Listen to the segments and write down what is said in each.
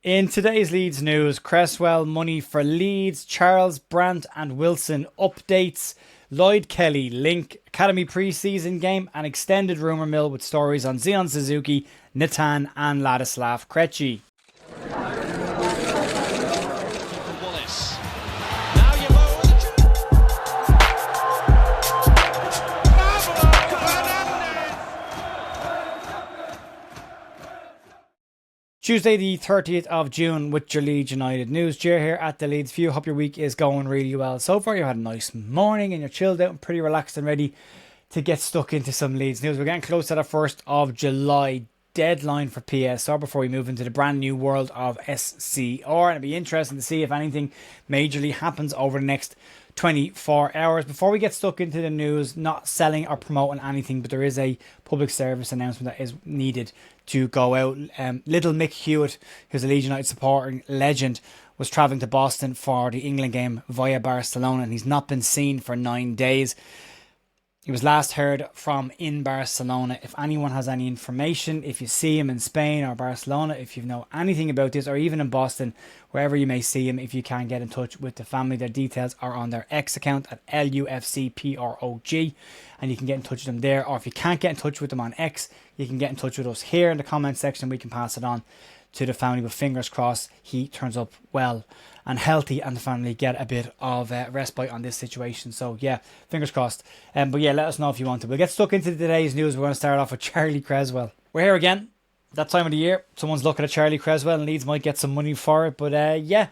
In today's Leeds news, Cresswell money for Leeds, Charles, Brandt and Wilson updates, Lloyd Kelly link, Academy pre-season game and extended rumour mill with stories on Zion Suzuki, Natan and Ladislav Krejci. Tuesday the 30th of June with your Leeds United news. Jer here at the Leeds View. Hope your week is going really well so far. You had a nice morning and you're chilled out and pretty relaxed and ready to get stuck into some Leeds news. We're getting close to the 1st of July deadline for PSR before we move into the brand new world of SCR. And it'll be interesting to see if anything majorly happens over the next 24 hours. Before we get stuck into the news, not selling or promoting anything, but there is a public service announcement that is needed to go out. Little Mick Hewitt, who's a Leeds United supporting legend, was travelling to Boston for the England game via Barcelona and he's not been seen for 9 days. He was last heard from in Barcelona. If anyone has any information, if you see him in Spain or Barcelona, if you know anything about this, or even in Boston, wherever you may see him, if you can get in touch with the family, their details are on their X account at LUFC and you can get in touch with them there. Or if you can't get in touch with them on X, you can get in touch with us here in the comment section. We can pass it on to the family, but fingers crossed he turns up well and healthy and the family get a bit of respite on this situation. So yeah, fingers crossed. But yeah, let us know if you want to. We'll get stuck into today's news. We're going to start off with Charlie Cresswell. We're here again, that time of the year. Someone's looking at Charlie Cresswell and Leeds might get some money for it. But yeah,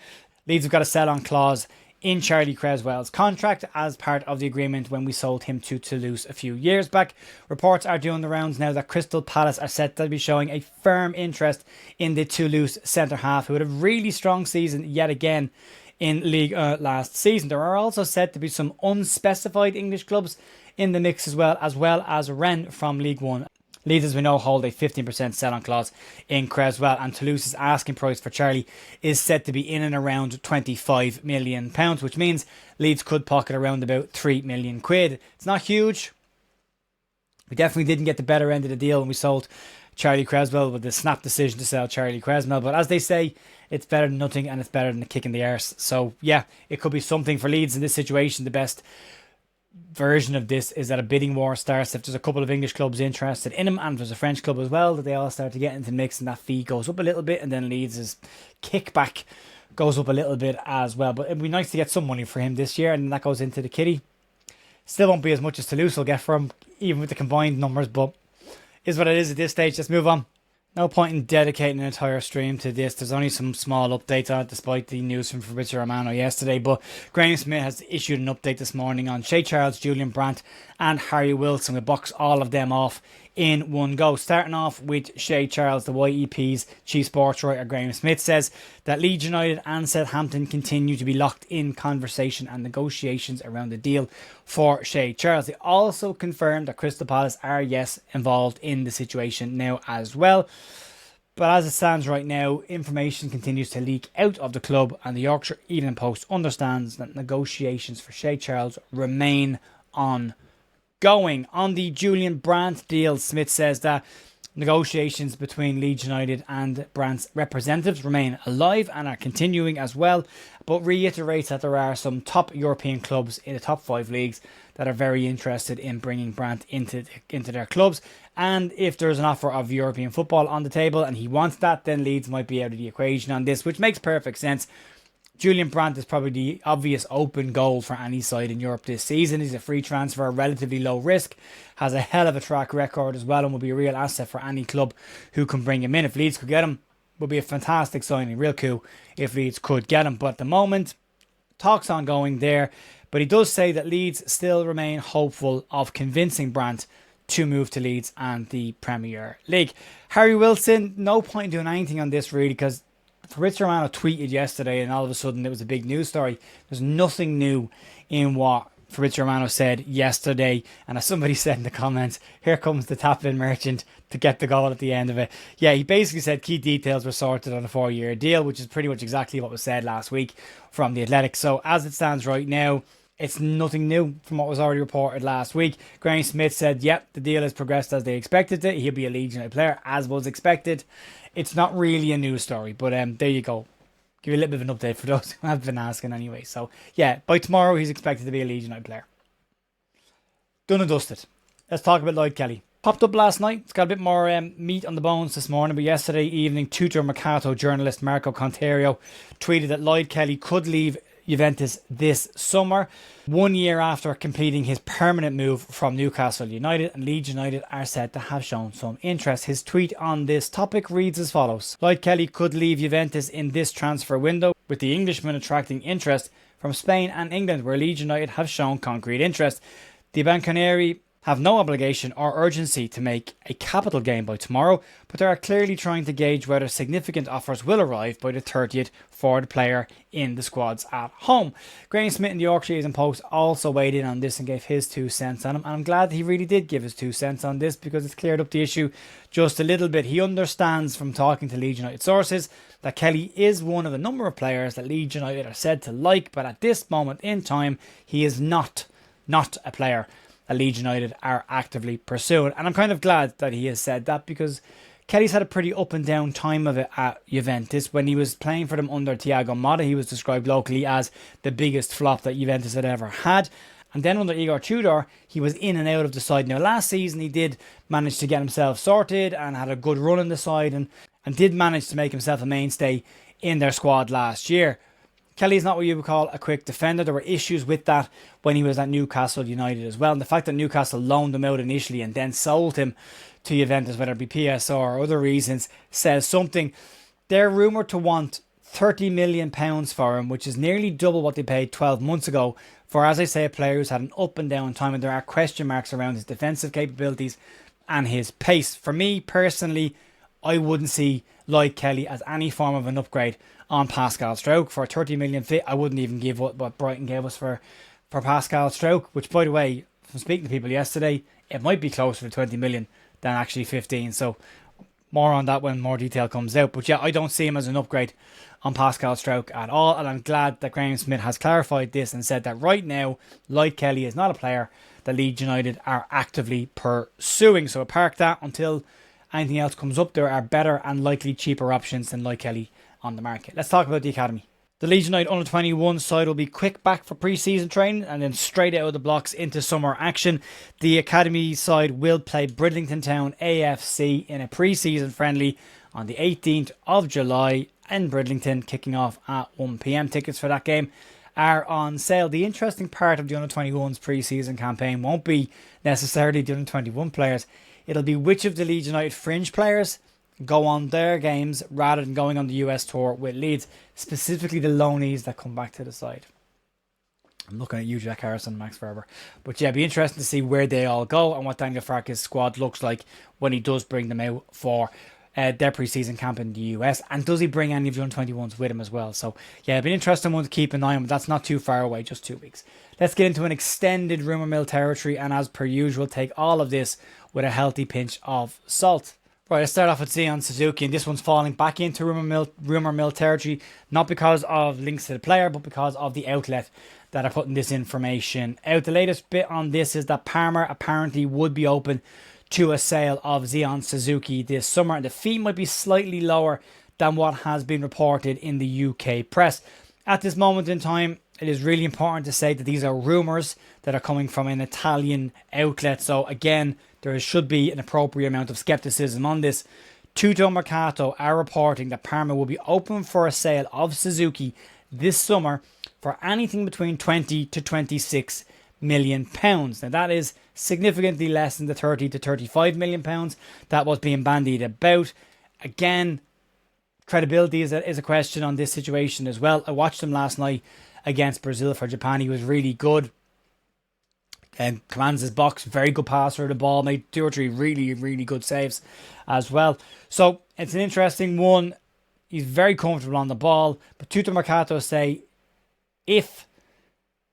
Leeds have got a sell-on clause in Charlie Cresswell's contract as part of the agreement when we sold him to Toulouse a few years back. Reports are doing the rounds now that Crystal Palace are set to be showing a firm interest in the Toulouse centre-half, who had a really strong season yet again in League last season. There are also said to be some unspecified English clubs in the mix as well as Rennes from League One. Leeds, as we know, hold a 15% sell-on clause in Cresswell, and Toulouse's asking price for Charlie is set to be in and around £25 million, which means Leeds could pocket around about £3 million. It's not huge. We definitely didn't get the better end of the deal when we sold Charlie Cresswell with the snap decision to sell Charlie Cresswell, but as they say, it's better than nothing and it's better than a kick in the arse. So yeah, it could be something for Leeds in this situation. The best version of this is that a bidding war starts if there's a couple of English clubs interested in him, and there's a French club as well, that they all start to get into the mix and that fee goes up a little bit, and then Leeds' kickback goes up a little bit as well. But it'd be nice to get some money for him this year, and that goes into the kitty. Still won't be as much as Toulouse will get for him, even with the combined numbers, but is what it is at this stage. Let's move on. No point in dedicating an entire stream to this. There's only some small updates on it despite the news from Fabrizio Romano yesterday. But Graham Smyth has issued an update this morning on Shea Charles, Julian Brandt and Harry Wilson. We box all of them off in one go. Starting off with Shea Charles, the YEP's chief sports writer Graham Smyth says that Leeds United and Southampton continue to be locked in conversation and negotiations around the deal for Shea Charles. They also confirmed that Crystal Palace are, yes, involved in the situation now as well. But as it stands right now, information continues to leak out of the club, and the Yorkshire Evening Post understands that negotiations for Shea Charles remain ongoing. On the Julian Brandt deal, Smith says that negotiations between Leeds United and Brandt's representatives remain alive and are continuing as well, but reiterates that there are some top European clubs in the top 5 leagues that are very interested in bringing Brandt into their clubs. And if there's an offer of European football on the table and he wants that, then Leeds might be out of the equation on this, which makes perfect sense. Julian Brandt is probably the obvious open goal for any side in Europe this season. He's a free transfer, relatively low risk, has a hell of a track record as well, and will be a real asset for any club who can bring him in. If Leeds could get him, would be a fantastic signing, real cool if Leeds could get him. But at the moment, talks ongoing there. But he does say that Leeds still remain hopeful of convincing Brandt to move to Leeds and the Premier League. Harry Wilson, no point in doing anything on this really, because Fabrizio Romano tweeted yesterday and all of a sudden it was a big news story. There's nothing new in what Fabrizio Romano said yesterday, and as somebody said in the comments, here comes the tap-in merchant to get the goal at the end of it. Yeah, he basically said key details were sorted on a 4-year deal, which is pretty much exactly what was said last week from The Athletic. So as it stands right now, it's nothing new from what was already reported last week. Graham Smyth said, yep, the deal has progressed as they expected it. He'll be a Leeds United player, as was expected. it's not really a news story. But there you go. Give you a little bit of an update for those who have been asking anyway. So yeah, by tomorrow he's expected to be a Leeds United player. Done and dusted. Let's talk about Lloyd Kelly. Popped up last night. It's got a bit more meat on the bones this morning. But yesterday evening, Tuttomercato journalist Marco Conterio tweeted that Lloyd Kelly could leave Juventus this summer, 1 year after completing his permanent move from Newcastle United, and Leeds United are said to have shown some interest. His tweet on this topic reads as follows: Lloyd Kelly could leave Juventus in this transfer window, with the Englishman attracting interest from Spain and England, where Leeds United have shown concrete interest. The Bianconeri have no obligation or urgency to make a capital gain by tomorrow, but they are clearly trying to gauge whether significant offers will arrive by the 30th for the player in the squads at home. Graham Smyth in the Yorkshire Evening Post also weighed in on this and gave his 2 cents on him, and I'm glad he really did give his 2 cents on this, because it's cleared up the issue just a little bit. He understands from talking to Leeds United sources that Kelly is one of a number of players that Leeds United are said to like, but at this moment in time he is not a player that Leeds United are actively pursuing. And I'm kind of glad that he has said that, because Kelly's had a pretty up and down time of it at Juventus. When he was playing for them under Thiago Motta, he was described locally as the biggest flop that Juventus had ever had. And then under Igor Tudor, he was in and out of the side. Now last season he did manage to get himself sorted and had a good run in the side, and did manage to make himself a mainstay in their squad last year. Kelly is not what you would call a quick defender. There were issues with that when he was at Newcastle United as well. And the fact that Newcastle loaned him out initially and then sold him to Juventus, whether it be PSR or other reasons, says something. They're rumoured to want £30 million for him, which is nearly double what they paid 12 months ago for, as I say, a player who's had an up and down time, and there are question marks around his defensive capabilities and his pace. For me personally, I wouldn't see Lloyd Kelly as any form of an upgrade on Pascal Struijk. For a 30 million fit, I wouldn't even give what Brighton gave us for Pascal Struijk, which, by the way, from speaking to people yesterday, it might be closer to 20 million than actually 15. So more on that when more detail comes out. But yeah, I don't see him as an upgrade on Pascal Struijk at all, and I'm glad that Graham Smyth has clarified this and said that right now Lloyd Kelly is not a player that Leeds United are actively pursuing. So park that until anything else comes up. There are better and likely cheaper options than Lloyd Kelly on the market. Let's talk about the academy. The Leeds United under-21 side will be quick back for pre-season training and then straight out of the blocks into summer action. The academy side will play Bridlington Town AFC in a pre-season friendly on the 18th of July in Bridlington, kicking off at 1 p.m. Tickets for that game are on sale. The interesting part of the under-21's pre-season campaign won't be necessarily the under-21 players. It'll be which of the Leeds United fringe players go on their games rather than going on the US tour with Leeds, specifically the loanees that come back to the side. I'm looking at you, Jack Harrison, Max Ferber. But yeah, it'd be interesting to see where they all go and what Daniel Farke's squad looks like when he does bring them out for their pre-season camp in the US. And does he bring any of the under-21s with him as well? So yeah, it'd be an interesting one to keep an eye on, but that's not too far away, just 2 weeks. Let's get into an extended rumour mill territory, and as per usual, take all of this with a healthy pinch of salt. Right, let's start off with Zion Suzuki, and this one's falling back into rumour mill territory, not because of links to the player, but because of the outlet that are putting this information out. The latest bit on this is that Parma apparently would be open to a sale of Zion Suzuki this summer, and the fee might be slightly lower than what has been reported in the UK press. At this moment in time, it is really important to say that these are rumours that are coming from an Italian outlet. So again, there should be an appropriate amount of skepticism on this. Tuttomercato are reporting that Parma will be open for a sale of Suzuki this summer for anything between 20 to 26 million pounds. Now that is significantly less than the 30 to 35 million pounds that was being bandied about. Again, credibility is a question on this situation as well. I watched him last night against Brazil for Japan. He was really good and commands his box. Very good passer of the ball. Made 2 or 3 really, really good saves as well. So it's an interesting one. He's very comfortable on the ball. But Tuttomercato say if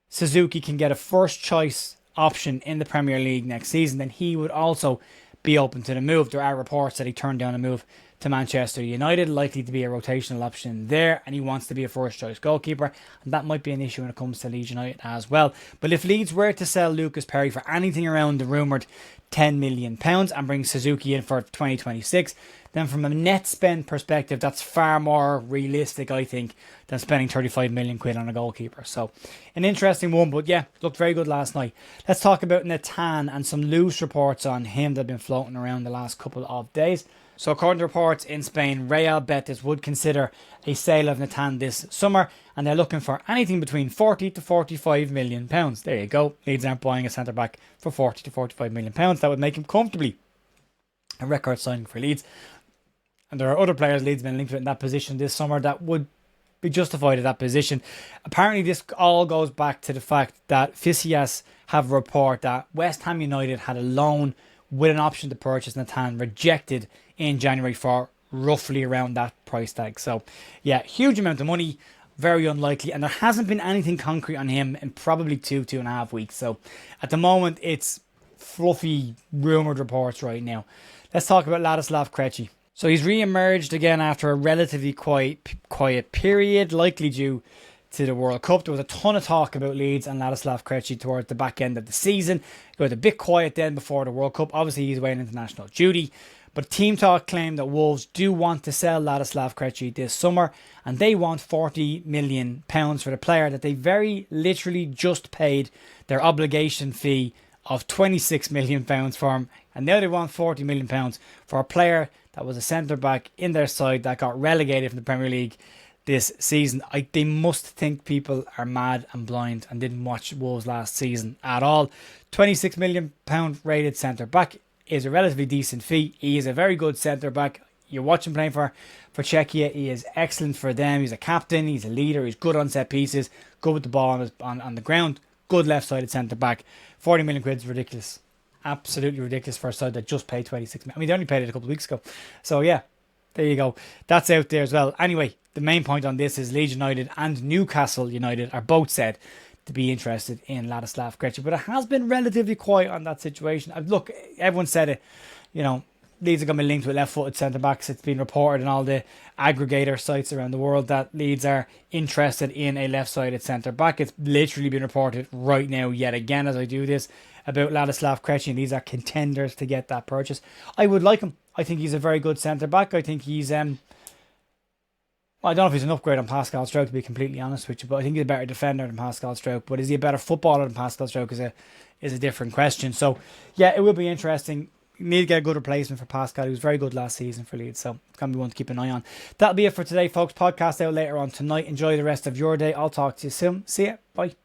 Suzuki can get a first choice option in the Premier League next season, then he would also be open to the move. There are reports that he turned down a move to Manchester United, likely to be a rotational option there, and he wants to be a first choice goalkeeper, and that might be an issue when it comes to Leeds United as well. But if Leeds were to sell Lucas Perry for anything around the rumoured £10 million and bring Suzuki in for 2026, then from a net spend perspective, that's far more realistic, I think, than spending 35 million quid on a goalkeeper. So, an interesting one, but yeah, looked very good last night. Let's talk about Natan and some loose reports on him that have been floating around the last couple of days. So, according to reports in Spain, Real Betis would consider a sale of Natan this summer, and they're looking for anything between 40 to 45 million pounds. There you go. Leeds aren't buying a centre back for 40 to 45 million pounds. That would make him comfortably a record signing for Leeds. And there are other players Leeds have been linked with in that position this summer that would be justified at that position. Apparently, this all goes back to the fact that Fichajes have a report that West Ham United had a loan with an option to purchase Natan rejected in January for roughly around that price tag. So, yeah, huge amount of money, very unlikely. And there hasn't been anything concrete on him in probably 2.5 weeks. So, at the moment, it's fluffy, rumoured reports right now. Let's talk about Ladislav Krejci. So he's re-emerged again after a relatively quiet period, likely due to the World Cup. There was a ton of talk about Leeds and Ladislav Krejci towards the back end of the season. It was a bit quiet then before the World Cup. Obviously, he's away on international duty. But TEAMtalk claimed that Wolves do want to sell Ladislav Krejci this summer, and they want £40 million for the player that they very literally just paid their obligation fee of £26 million for him. And now they want £40 million for a player that was a centre-back in their side that got relegated from the Premier League this season. They must think people are mad and blind and didn't watch Wolves last season at all. £26 million rated centre-back is a relatively decent fee. He is a very good centre-back. You watch him playing for Czechia. He is excellent for them. He's a captain. He's a leader. He's good on set pieces. Good with the ball on the ground. Good left-sided centre-back. 40 million quid is ridiculous. Absolutely ridiculous for a side that just paid 26 million. I mean, they only paid it a couple of weeks ago. So, yeah, there you go. That's out there as well. Anyway, the main point on this is Leeds United and Newcastle United are both said to be interested in Ladislav Krejci. But it has been relatively quiet on that situation. Look, everyone said it, Leeds are going to be linked with left-footed centre-backs. It's been reported on all the aggregator sites around the world that Leeds are interested in a left-sided centre-back. It's literally been reported right now, yet again, as I do this, about Ladislav Krejci, and these are contenders to get that purchase. I would like him. I think he's a very good centre-back. I think he's... I don't know if he's an upgrade on Pascal Struijk, to be completely honest with you, but I think he's a better defender than Pascal Struijk. But is he a better footballer than Pascal Struijk is a different question. So, yeah, it will be interesting. You need to get a good replacement for Pascal. He was very good last season for Leeds, so it's going to be one to keep an eye on. That'll be it for today, folks. Podcast out later on tonight. Enjoy the rest of your day. I'll talk to you soon. See ya. Bye.